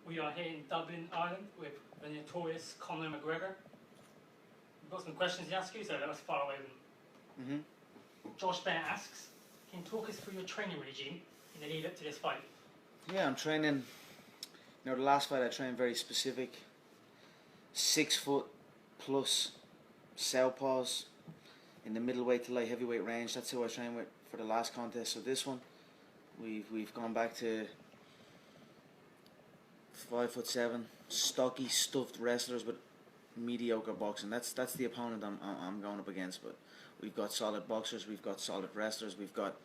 We are here in Dublin, Ireland, with the notorious Conor McGregor. We've got some questions to ask you, so let us fire away with them. Josh Bennett asks, can you talk us through your training regime in the lead up to this fight? Yeah, I'm training. The last fight I trained very specific. 6 foot plus southpaws in the middleweight to light heavyweight range. That's who I trained with for the last contest. So this one, we've gone back to 5'7", stocky, stuffed wrestlers with mediocre boxing. That's the opponent I'm going up against. But we've got solid boxers, we've got solid wrestlers, we've got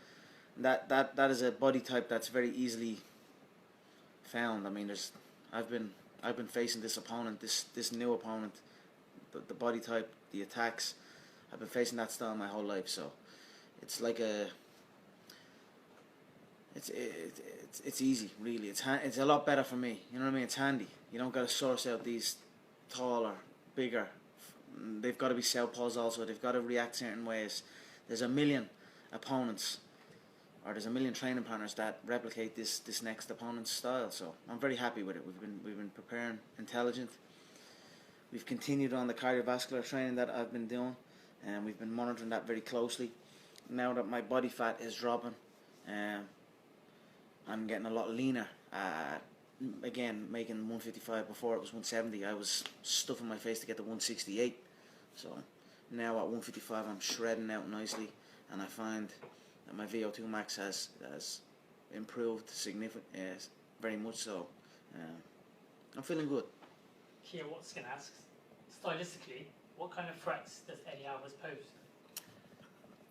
that is a body type that's very easily found. I mean, I've been facing this opponent, this new opponent, the body type, the attacks. I've been facing that style my whole life, so it's like it's easy, really. It's a lot better for me. You know what I mean? It's handy. You don't got to source out these taller, bigger. They've got to be southpaws also. They've got to react certain ways. There's a million opponents, or there's a million training partners that replicate this next opponent's style. So I'm very happy with it. We've been preparing intelligent. We've continued on the cardiovascular training that I've been doing, and we've been monitoring that very closely. Now that my body fat is dropping, I'm getting a lot leaner. Again, making 155 before it was 170. I was stuffing my face to get to 168. So now at 155 I'm shredding out nicely, and I find that my VO2 max has improved significantly, very much so. I'm feeling good. Here, what's going to ask, stylistically, what kind of threats does Eddie Alvarez pose?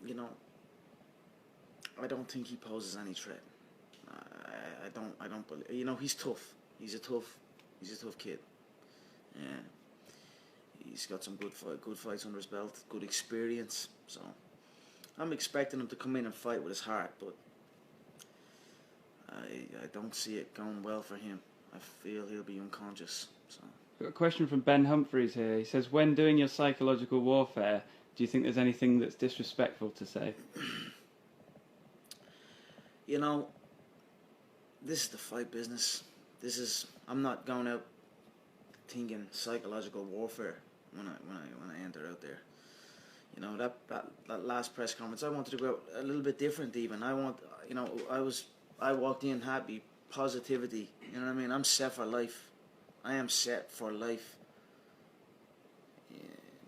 You know, I don't think he poses any threat. I don't believe. You know, he's tough. He's a tough kid. Yeah, he's got some good fights under his belt, good experience. So I'm expecting him to come in and fight with his heart, but I don't see it going well for him. I feel he'll be unconscious. So. Got a question from Ben Humphreys here. He says, when doing your psychological warfare, do you think there's anything that's disrespectful to say? You know, this is the fight business. I'm not going out thinking psychological warfare when I enter out there. You know, that last press conference, I wanted to go out a little bit different even. I walked in happy, positivity. You know what I mean? I'm set for life. I am set for life.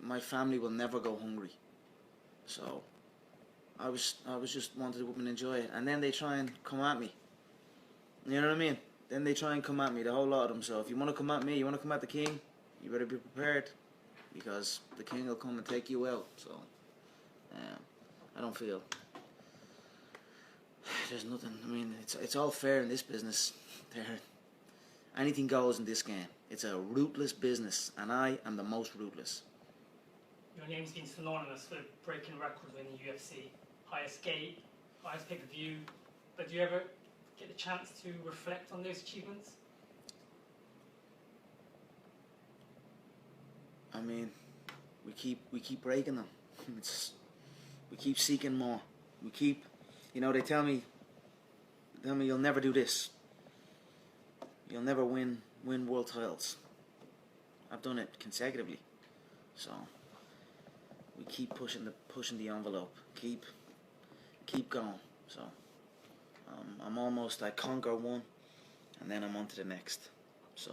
My family will never go hungry. So I was just wanted to go up and enjoy it. And then they try and come at me. You know what I mean? Then they try and come at me, the whole lot of them. So if you want to come at me, you want to come at the king, you better be prepared, because the king will come and take you out. So I don't feel there's nothing. I mean, it's all fair in this business. Anything goes in this game. It's a ruthless business, and I am the most ruthless. Your name's been synonymous with breaking records in the UFC, highest gate, highest pay-per-view. But do you ever get the chance to reflect on those achievements? I mean, we keep breaking them. We keep seeking more. We keep, they tell me you'll never do this. You'll never win world titles. I've done it consecutively, so we keep pushing the envelope. Keep going. So I conquer one, and then I'm on to the next. So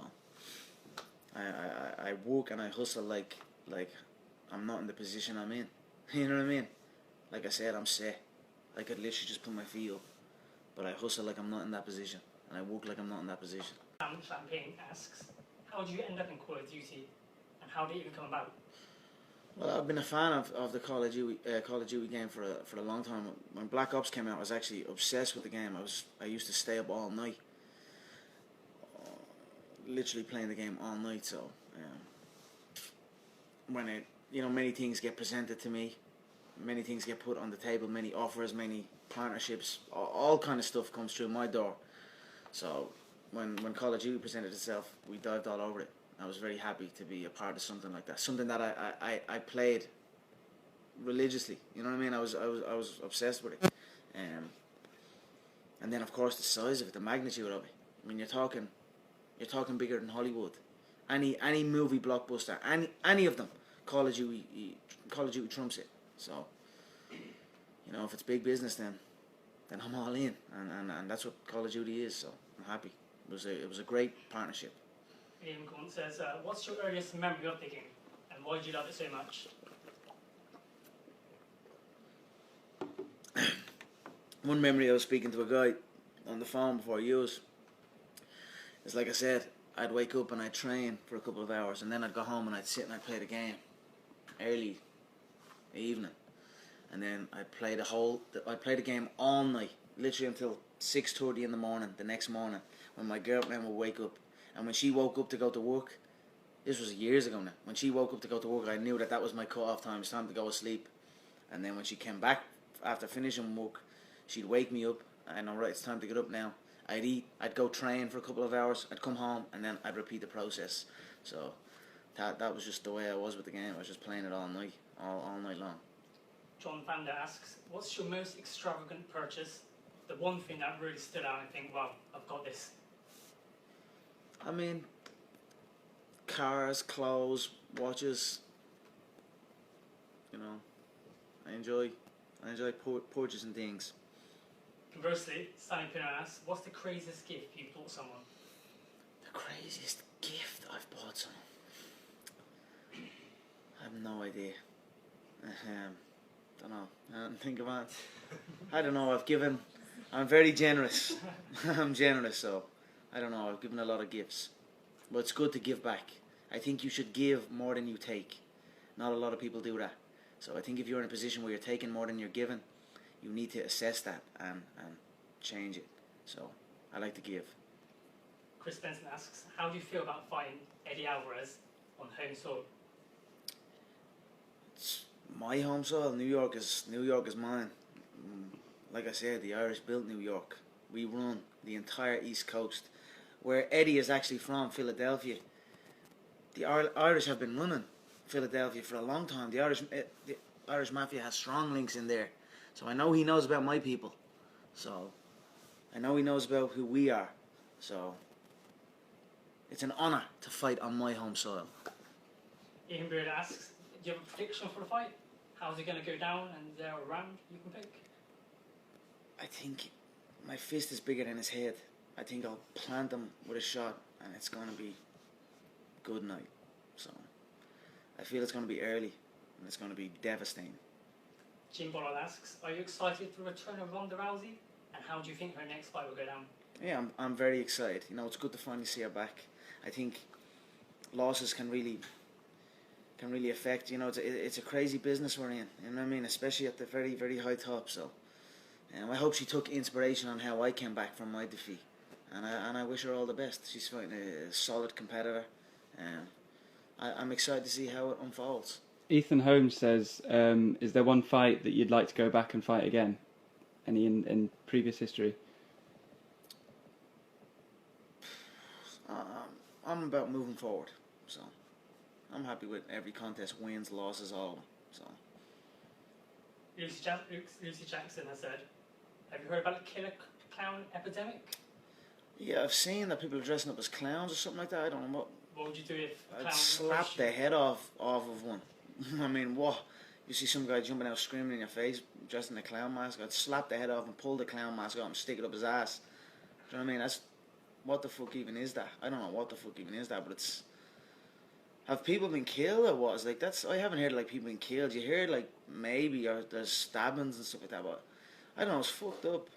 I work and I hustle like I'm not in the position I'm in. You know what I mean? Like I said, I'm set. I could literally just put my feet up, but I hustle like I'm not in that position, and I work like I'm not in that position. Champagne asks, how did you end up in Call of Duty, and how did it even come about? Well, I've been a fan of the Call of Duty game for a long time. When Black Ops came out, I was actually obsessed with the game. I used to stay up all night, literally playing the game all night. So when many things get presented to me, many things get put on the table, many offers, many partnerships, all kind of stuff comes through my door. So when Call of Duty presented itself, we dived all over it. I was very happy to be a part of something like that, something that I played religiously. You know what I mean? I was obsessed with it, and then of course the size of it, the magnitude of it. I mean, you're talking You're talking bigger than Hollywood. Any movie blockbuster, any of them, Call of Duty trumps it. So, you know, if it's big business, then I'm all in, and that's what Call of Duty is. So I'm happy. It was a great partnership. Ian Gunt says, what's your earliest memory of the game, and why do you love it so much? One memory, I was speaking to a guy on the phone before you was, it's like I said, I'd wake up and I'd train for a couple of hours, and then I'd go home and I'd sit and I'd play the game early evening, and then I'd play the game all night, literally until 6:30 in the morning the next morning, when my girlfriend would wake up. And when she woke up to go to work, this was years ago now, when she woke up to go to work, I knew that was my cut-off time. It's time to go to sleep. And then when she came back after finishing work, she'd wake me up. I know, right, it's time to get up now. I'd eat, I'd go train for a couple of hours, I'd come home, and then I'd repeat the process. So that was just the way I was with the game. I was just playing it all night, all night long. John Vander asks, what's your most extravagant purchase? The one thing that really stood out and think, wow, I've got this. I mean, cars, clothes, watches. You know, I enjoy purchasing things. Conversely, Sammy Pinner asks, what's the craziest gift you bought someone? The craziest gift I've bought someone? I have no idea. Don't know. I don't think about it. I don't know. I'm very generous. I'm generous, so I don't know. I've given a lot of gifts. But it's good to give back. I think you should give more than you take. Not a lot of people do that. So I think if you're in a position where you're taking more than you're giving, you need to assess that and change it. So I like to give. Chris Benson asks, how do you feel about fighting Eddie Alvarez on home soil? It's my home soil. New York is mine. Like I said, the Irish built New York. We run the entire East Coast. Where Eddie is actually from, Philadelphia. The Irish have been running Philadelphia for a long time. The Irish Mafia has strong links in there. So I know he knows about my people. So I know he knows about who we are. So it's an honour to fight on my home soil. Ian Beard asks, do you have a prediction for the fight? How's it going to go down, and is there a round you can pick? I think my fist is bigger than his head. I think I'll plant him with a shot, and it's going to be good night. So I feel it's going to be early, and it's going to be devastating. Jim Bollard asks, are you excited for the return of Ronda Rousey? And how do you think her next fight will go down? Yeah, I'm very excited. You know, it's good to finally see her back. I think losses can really affect. You know, it's a crazy business we're in. You know what I mean? Especially at the very, very high top. So, I hope she took inspiration on how I came back from my defeat. And I wish her all the best. She's fighting a solid competitor. I'm excited to see how it unfolds. Ethan Holmes says, is there one fight that you'd like to go back and fight again? Any in previous history? I'm about moving forward. So I'm happy with every contest, wins, losses, all of them. So. Lucy Jackson has said, have you heard about the killer clown epidemic? Yeah, I've seen that people are dressing up as clowns or something like that. I don't know what would you do if a clown I'd slap the head off of one. I mean, what? You see some guy jumping out screaming in your face, dressed in a clown mask, I'd slap the head off and pull the clown mask off and stick it up his ass. Do you know what I mean? What the fuck even is that? I don't know what the fuck even is that, but it's... Have people been killed or what? It's like, I haven't heard like people being killed. You hear like maybe or there's stabbings and stuff like that, but I don't know, it's fucked up.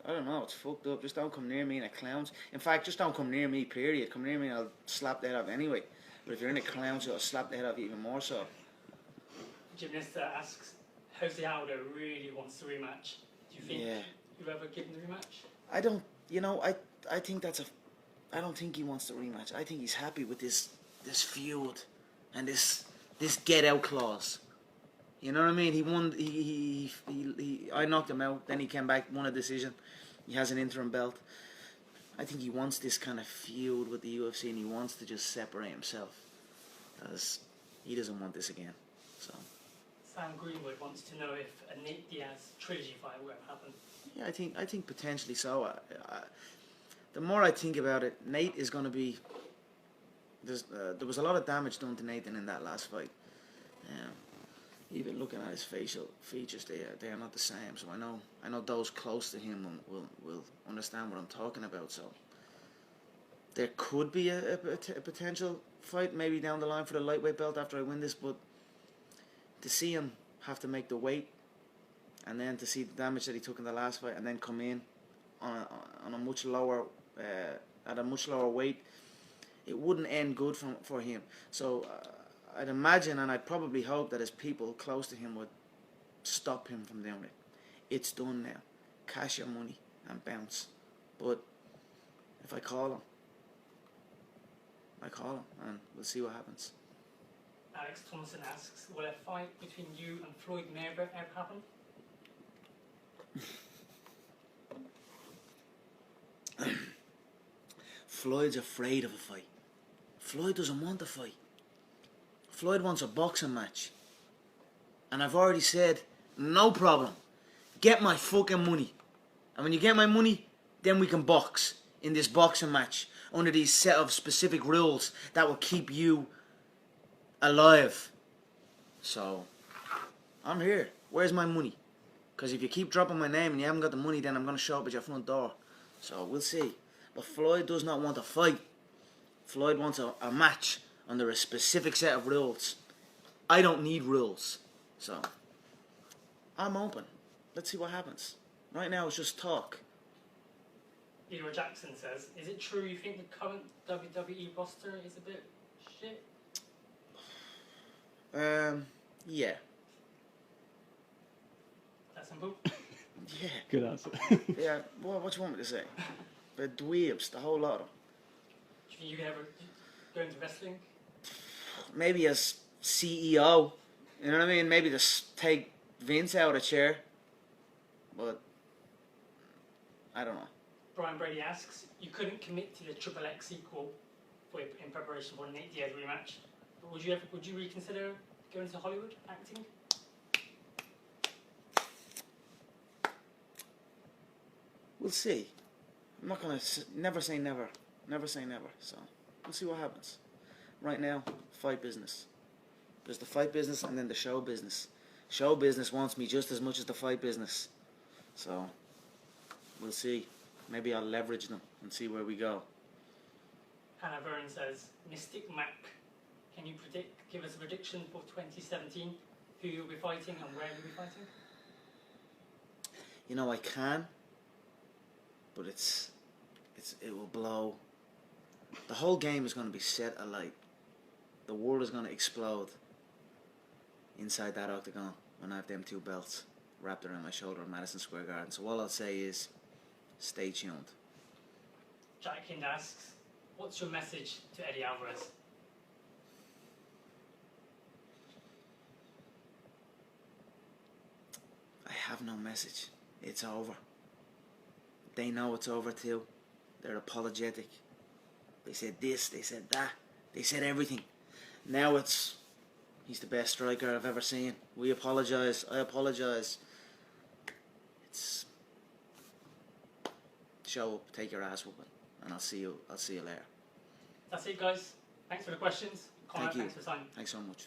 I don't know, it's fucked up. Just don't come near me in a clown's. In fact, just don't come near me, period. Come near me and I'll slap the head off anyway. But if you're in a clown's, I'll slap the head off even more so. Gymnasta asks, Jose Aldo really wants a rematch. Do you think you've ever given the rematch? I don't, I think I don't think he wants the rematch. I think he's happy with this feud and this get out clause. You know what I mean? He won. I knocked him out. Then he came back, won a decision. He has an interim belt. I think he wants this kind of feud with the UFC, and he wants to just separate himself because he doesn't want this again. So. Sam Greenwood wants to know if a Nate Diaz trilogy fight will ever happen. Yeah, I think potentially so. the more I think about it, Nate is going to be... there was a lot of damage done to Nathan in that last fight. Even looking at his facial features, they are not the same. So I know those close to him will understand what I'm talking about. So there could be a potential fight maybe down the line for the lightweight belt after I win this, but to see him have to make the weight, and then to see the damage that he took in the last fight, and then come in on a much lower at a much lower weight, it wouldn't end good for him. So I'd imagine, and I'd probably hope, that his people close to him would stop him from doing it. It's done now. Cash your money and bounce. But if I call him, and we'll see what happens. Alex Thompson asks, will a fight between you and Floyd Mayweather ever happen? Floyd's afraid of a fight. Floyd doesn't want a fight. Floyd wants a boxing match. And I've already said, no problem. Get my fucking money. And when you get my money, then we can box in this boxing match under these set of specific rules that will keep you alive. So, I'm here. Where's my money? Because if you keep dropping my name and you haven't got the money, then I'm going to show up at your front door. So, we'll see. But Floyd does not want a fight. Floyd wants a match under a specific set of rules. I don't need rules. So, I'm open. Let's see what happens. Right now, it's just talk. Leroy Jackson says, is it true you think the current WWE roster is a bit shit? Yeah. That simple? Yeah. Good answer. Yeah, what do you want me to say? The dweebs, the whole lot of them. Do you think you can ever go into wrestling? Maybe as CEO, you know what I mean? Maybe just take Vince out of the chair. But, I don't know. Brian Brady asks, you couldn't commit to the Triple X sequel in preparation for the Nate Diaz rematch, but would you reconsider going to Hollywood acting? We'll see. I'm not going to never say never. Never say never. So, we'll see what happens. Right now, fight business. There's the fight business and then the show business. Show business wants me just as much as the fight business. So, we'll see. Maybe I'll leverage them and see where we go. Hannah Byrne says, Mystic Mac, can you give us a prediction for 2017? Who you'll be fighting and where you'll be fighting? You know, I can, but it will blow. The whole game is going to be set alight. The world is going to explode inside that octagon when I have them two belts wrapped around my shoulder in Madison Square Garden. So all I'll say is, stay tuned. Jack Hind asks, what's your message to Eddie Alvarez? I have no message. It's over. They know it's over too. They're apologetic. They said this, they said that, they said everything. Now it's, he's the best striker I've ever seen. We apologise. I apologise. It's, show up, take your ass whooping, and I'll see you later. That's it, guys. Thanks for the questions. Conor, Thank you. thanks for the time. Thanks so much.